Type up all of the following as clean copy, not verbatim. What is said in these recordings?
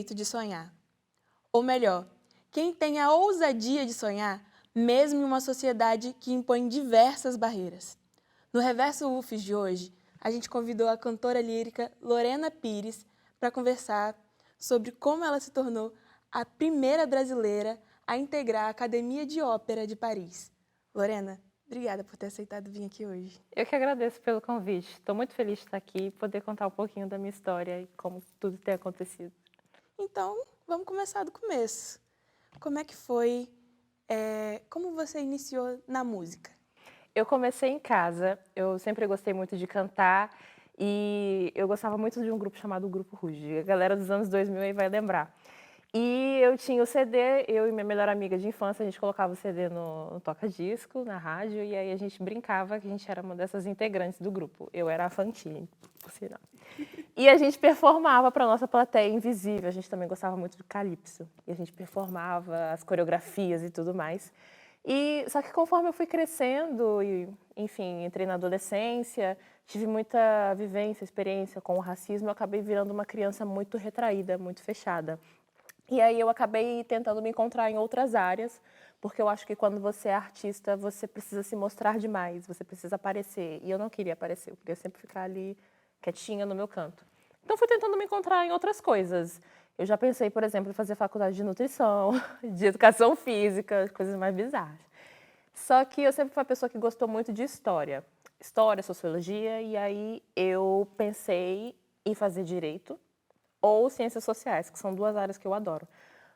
direito de sonhar. Ou melhor, quem tem a ousadia de sonhar, mesmo em uma sociedade que impõe diversas barreiras. No Reverso UFES de hoje, a gente convidou a cantora lírica Lorena Pires para conversar sobre como ela se tornou a primeira brasileira a integrar a Academia de Ópera de Paris. Lorena, obrigada por ter aceitado vir aqui hoje. Eu que agradeço pelo convite. Estou muito feliz de estar aqui e poder contar um pouquinho da minha história e como tudo tem acontecido. Então, vamos começar do começo. Como é que foi? Como você iniciou na música? Eu comecei em casa, eu sempre gostei muito de cantar e eu gostava muito de um grupo chamado Grupo Ruge. A galera dos anos 2000 aí vai lembrar. E eu tinha o CD, eu e minha melhor amiga de infância, a gente colocava o CD no toca-disco, na rádio, e aí a gente brincava que a gente era uma dessas integrantes do grupo. Eu era a Fantine, por sinal. E a gente performava para a nossa plateia invisível. A gente também gostava muito do calypso. E a gente performava as coreografias e tudo mais. Só que conforme eu fui crescendo e, enfim, entrei na adolescência, tive muita vivência, experiência com o racismo, eu acabei virando uma criança muito retraída, muito fechada. E aí eu acabei tentando me encontrar em outras áreas, porque eu acho que quando você é artista, você precisa se mostrar demais, você precisa aparecer. E eu não queria aparecer, eu queria sempre ficar ali quietinha no meu canto. Então fui tentando me encontrar em outras coisas. Eu já pensei, por exemplo, em fazer faculdade de nutrição, de educação física, coisas mais bizarras. Só que eu sempre fui uma pessoa que gostou muito de história, sociologia, e aí eu pensei em fazer direito ou ciências sociais, que são duas áreas que eu adoro.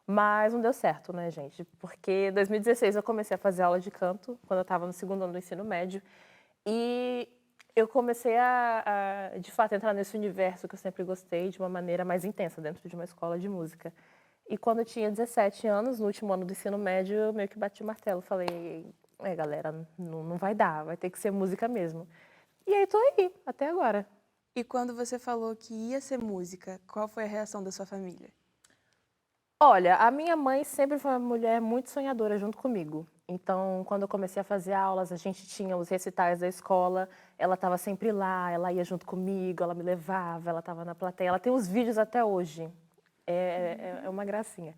Mas não deu certo, né, gente? Porque em 2016 eu comecei a fazer aula de canto, quando eu estava no segundo ano do ensino médio, e eu comecei de fato, entrar nesse universo que eu sempre gostei de uma maneira mais intensa, dentro de uma escola de música. E quando eu tinha 17 anos, no último ano do ensino médio, eu meio que bati o martelo. Falei, galera, não vai dar, vai ter que ser música mesmo. E aí tô aí, até agora. E quando você falou que ia ser música, qual foi a reação da sua família? Olha, a minha mãe sempre foi uma mulher muito sonhadora junto comigo. Então, quando eu comecei a fazer aulas, a gente tinha os recitais da escola, ela estava sempre lá, ela ia junto comigo, ela me levava, ela estava na plateia. Ela tem os vídeos até hoje. É uma gracinha.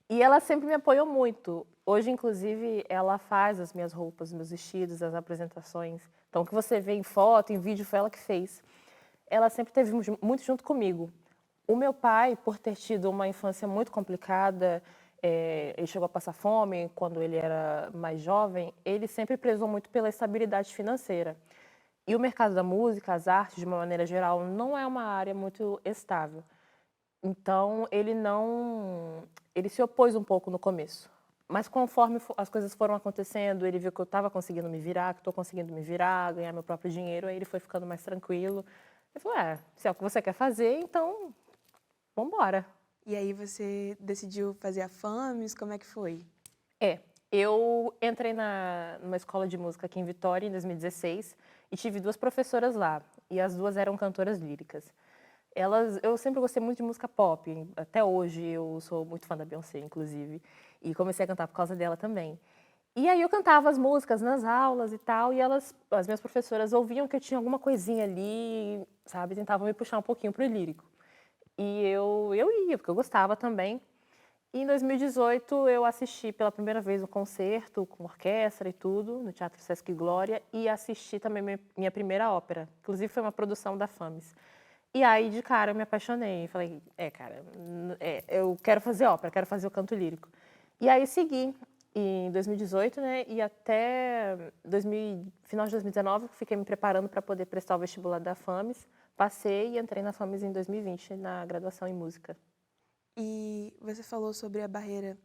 E ela sempre me apoiou muito. Hoje, inclusive, ela faz as minhas roupas, meus vestidos, as apresentações. Então, o que você vê em foto, em vídeo, foi ela que fez. Ela sempre esteve muito junto comigo. O meu pai, por ter tido uma infância muito complicada, ele chegou a passar fome quando ele era mais jovem, ele sempre prezou muito pela estabilidade financeira. E o mercado da música, as artes, de uma maneira geral, não é uma área muito estável. Então, ele se opôs um pouco no começo. Mas conforme as coisas foram acontecendo, ele viu que eu estava conseguindo me virar, que estou conseguindo me virar, ganhar meu próprio dinheiro, aí ele foi ficando mais tranquilo. Ele falou, se é o que você quer fazer, então vamos embora. E aí você decidiu fazer a FAMES, como é que foi? Eu entrei numa escola de música aqui em Vitória em 2016 e tive duas professoras lá, e as duas eram cantoras líricas. Eu sempre gostei muito de música pop, até hoje eu sou muito fã da Beyoncé, inclusive, e comecei a cantar por causa dela também. E aí eu cantava as músicas nas aulas e tal, e as minhas professoras ouviam que eu tinha alguma coisinha ali, sabe, tentavam me puxar um pouquinho pro lírico. E eu ia, porque eu gostava também. E em 2018 eu assisti pela primeira vez um concerto com orquestra e tudo, no Teatro Sesc Glória, e assisti também minha primeira ópera. Inclusive foi uma produção da FAMES. E aí, de cara, eu me apaixonei. Falei, cara, eu quero fazer ópera, quero fazer o canto lírico. E aí segui em 2018, né, e até final de 2019, fiquei me preparando para poder prestar o vestibular da FAMES. Passei e entrei na FAMES em 2020, na graduação em música. E você falou sobre a barreira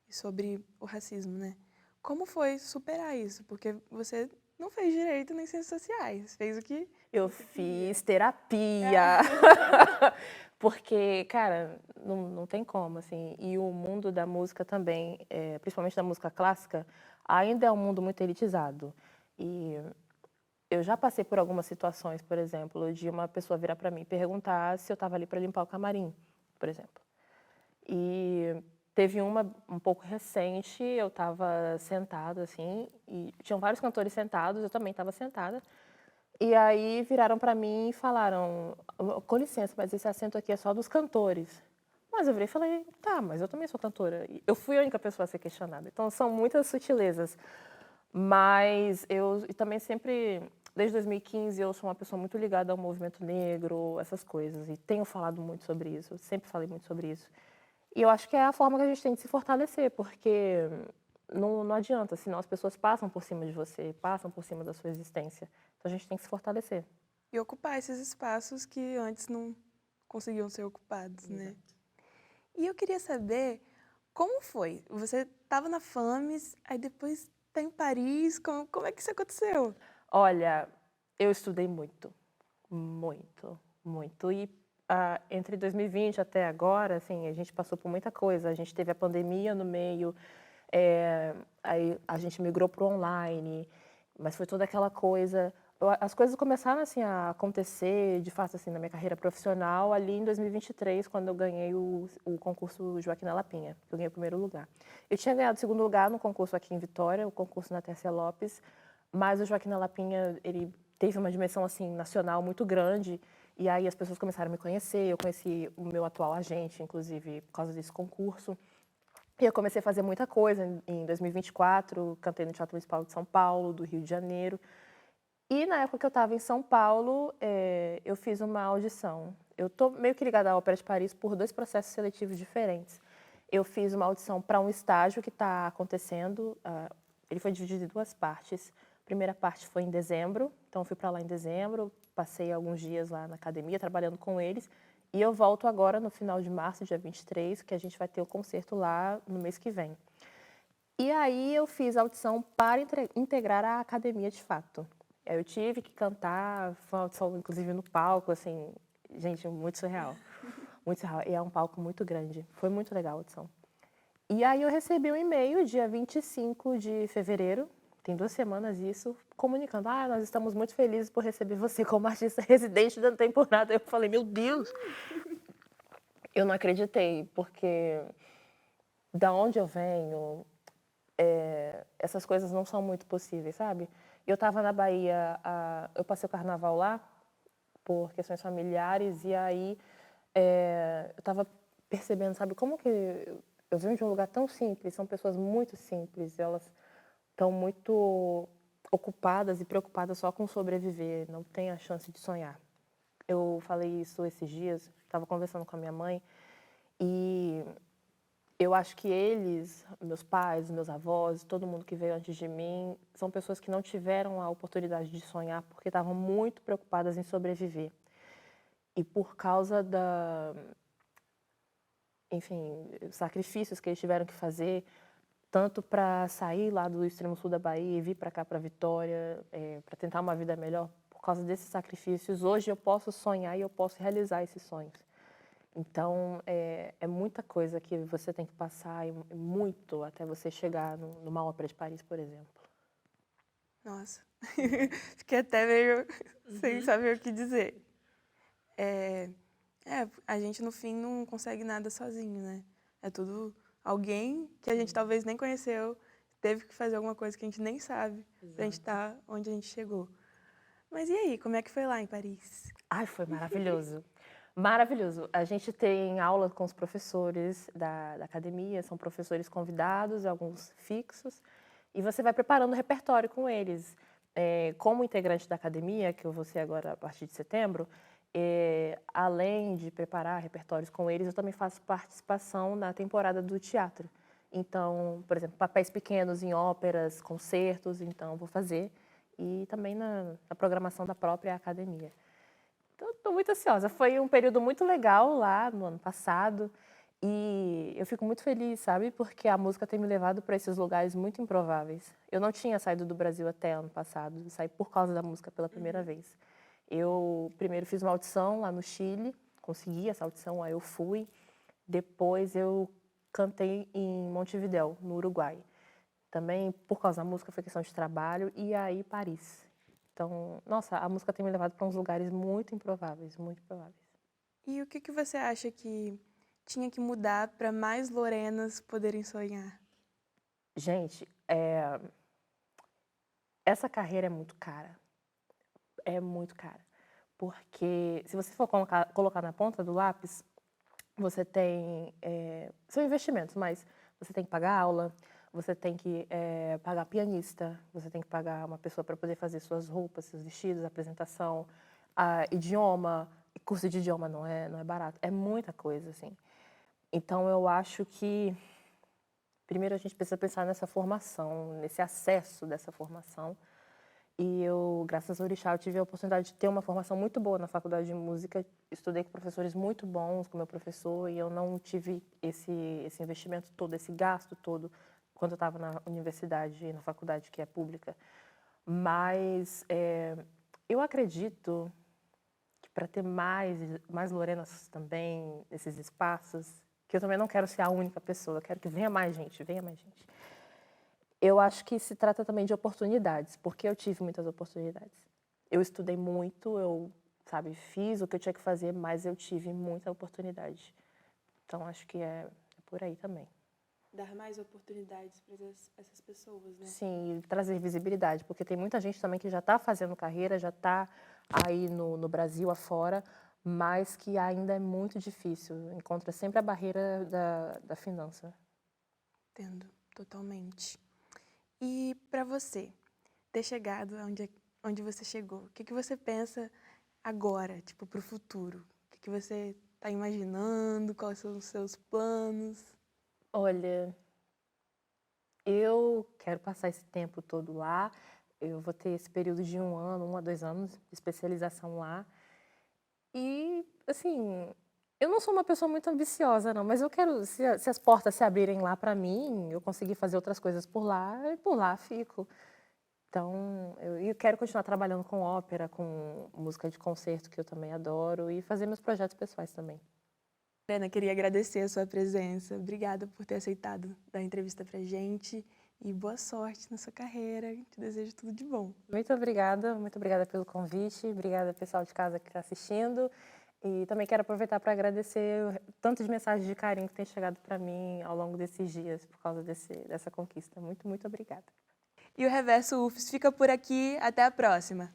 e sobre o racismo, né? Como foi superar isso? Porque você não fez direito nem ciências sociais, fez o que Eu você queria. fiz terapia, porque, cara, não tem como, assim. E o mundo da música também, principalmente da música clássica, ainda é um mundo muito elitizado. E eu já passei por algumas situações, por exemplo, de uma pessoa virar para mim e perguntar se eu estava ali para limpar o camarim, por exemplo. E teve uma um pouco recente, eu estava sentada, assim, e tinham vários cantores sentados, eu também estava sentada. E aí viraram para mim e falaram, com licença, mas esse assento aqui é só dos cantores. Mas eu virei e falei, tá, mas eu também sou cantora. E eu fui a única pessoa a ser questionada. Então, são muitas sutilezas. Mas eu e também sempre, desde 2015, eu sou uma pessoa muito ligada ao movimento negro, essas coisas. E tenho falado muito sobre isso, eu sempre falei muito sobre isso. E eu acho que é a forma que a gente tem de se fortalecer, porque não adianta, senão as pessoas passam por cima de você, passam por cima da sua existência. Então, a gente tem que se fortalecer. E ocupar esses espaços que antes não conseguiam ser ocupados, né? E eu queria saber como foi? Você estava na FAMES, aí depois tá em Paris, como é que isso aconteceu? Olha, eu estudei muito, muito, muito. E entre 2020 até agora, assim, a gente passou por muita coisa. A gente teve a pandemia no meio, aí a gente migrou para o online, mas foi toda aquela coisa. As coisas começaram assim a acontecer, de fato, assim, na minha carreira profissional, ali em 2023, quando eu ganhei o concurso Joaquim da Lapinha, que eu ganhei o primeiro lugar. Eu tinha ganhado o segundo lugar no concurso aqui em Vitória, o concurso na Tércia Lopes, mas o Joaquim da Lapinha, ele teve uma dimensão assim nacional muito grande, e aí as pessoas começaram a me conhecer, eu conheci o meu atual agente, inclusive, por causa desse concurso. E eu comecei a fazer muita coisa. Em 2024, cantei no Teatro Municipal de São Paulo, do Rio de Janeiro. E na época que eu estava em São Paulo, eu fiz uma audição. Eu estou meio que ligada à Ópera de Paris por dois processos seletivos diferentes. Eu fiz uma audição para um estágio que está acontecendo. Ele foi dividido em duas partes. A primeira parte foi em dezembro, então eu fui para lá em dezembro, passei alguns dias lá na academia trabalhando com eles. E eu volto agora no final de março, dia 23, que a gente vai ter o concerto lá no mês que vem. E aí eu fiz a audição para integrar a academia de fato. Eu tive que cantar, foi uma audição inclusive no palco, assim, gente, muito surreal. Muito surreal. E é um palco muito grande. Foi muito legal a audição. E aí eu recebi um e-mail dia 25 de fevereiro, tem 2 semanas isso, comunicando: nós estamos muito felizes por receber você como artista residente da temporada. Eu falei: meu Deus! Eu não acreditei, porque da onde eu venho, essas coisas não são muito possíveis, sabe? Eu estava na Bahia, eu passei o carnaval lá por questões familiares e aí eu estava percebendo, sabe, como que eu venho de um lugar tão simples, são pessoas muito simples, elas estão muito ocupadas e preocupadas só com sobreviver, não têm a chance de sonhar. Eu falei isso esses dias, estava conversando com a minha mãe e eu acho que eles, meus pais, meus avós, todo mundo que veio antes de mim, são pessoas que não tiveram a oportunidade de sonhar porque estavam muito preocupadas em sobreviver. E por causa enfim, sacrifícios que eles tiveram que fazer, tanto para sair lá do extremo sul da Bahia e vir para cá, para Vitória, para tentar uma vida melhor, por causa desses sacrifícios, hoje eu posso sonhar e eu posso realizar esses sonhos. Então, é muita coisa que você tem que passar, e muito, até você chegar numa ópera de Paris, por exemplo. Nossa, fiquei até meio sem saber o que dizer. A gente no fim não consegue nada sozinho, né? É tudo alguém que a gente talvez nem conheceu, teve que fazer alguma coisa que a gente nem sabe pra gente estar onde a gente chegou. Mas e aí, como é que foi lá em Paris? Ai, foi maravilhoso. Maravilhoso. A gente tem aula com os professores da academia, são professores convidados, alguns fixos, e você vai preparando o repertório com eles. Como integrante da academia, que eu vou ser agora a partir de setembro, além de preparar repertórios com eles, eu também faço participação na temporada do teatro. Então, por exemplo, papéis pequenos em óperas, concertos, então vou fazer, e também na programação da própria academia. Então, estou muito ansiosa. Foi um período muito legal lá no ano passado e eu fico muito feliz, sabe? Porque a música tem me levado para esses lugares muito improváveis. Eu não tinha saído do Brasil até ano passado, eu saí por causa da música pela primeira vez. Eu primeiro fiz uma audição lá no Chile, consegui essa audição, aí eu fui. Depois eu cantei em Montevidéu, no Uruguai. Também por causa da música foi questão de trabalho e aí Paris. Então, nossa, a música tem me levado para uns lugares muito improváveis, muito prováveis. E o que você acha que tinha que mudar para mais Lorenas poderem sonhar? Gente, essa carreira é muito cara. É muito cara. Porque se você for colocar na ponta do lápis, você tem... são investimentos, mas você tem que pagar aula, você tem que pagar pianista, você tem que pagar uma pessoa para poder fazer suas roupas, seus vestidos, apresentação, idioma. Curso de idioma não é barato, é muita coisa, assim. Então, eu acho que, primeiro, a gente precisa pensar nessa formação, nesse acesso dessa formação. E eu, graças ao Orixá, eu tive a oportunidade de ter uma formação muito boa na faculdade de música. Estudei com professores muito bons, com meu professor, e eu não tive esse investimento todo, esse gasto todo, quando eu estava na universidade, na faculdade que é pública. Mas eu acredito que para ter mais Lorenas também nesses espaços, que eu também não quero ser a única pessoa, eu quero que venha mais gente, venha mais gente. Eu acho que se trata também de oportunidades, porque eu tive muitas oportunidades. Eu estudei muito, eu, fiz o que eu tinha que fazer, mas eu tive muita oportunidade. Então, acho que é por aí também. Dar mais oportunidades para essas pessoas, né? Sim, e trazer visibilidade, porque tem muita gente também que já está fazendo carreira, já está aí no Brasil afora, mas que ainda é muito difícil. Encontra sempre a barreira da finança. Entendo, totalmente. E para você, ter chegado onde você chegou, o que você pensa agora, tipo, para o futuro? O que você está imaginando? Quais são os seus planos? Olha, eu quero passar esse tempo todo lá. Eu vou ter esse período de 1 a 2 anos de especialização lá. E, assim, eu não sou uma pessoa muito ambiciosa, não, mas eu quero, se as portas se abrirem lá para mim, eu conseguir fazer outras coisas por lá, e por lá fico. Então, eu quero continuar trabalhando com ópera, com música de concerto, que eu também adoro, e fazer meus projetos pessoais também. Lorena, queria agradecer a sua presença. Obrigada por ter aceitado dar entrevista pra gente e boa sorte na sua carreira. Te desejo tudo de bom. Muito obrigada pelo convite, obrigada pessoal de casa que está assistindo. E também quero aproveitar para agradecer tantas mensagens de carinho que tem chegado para mim ao longo desses dias por causa dessa conquista. Muito, muito obrigada. E o Reverso UFES fica por aqui. Até a próxima!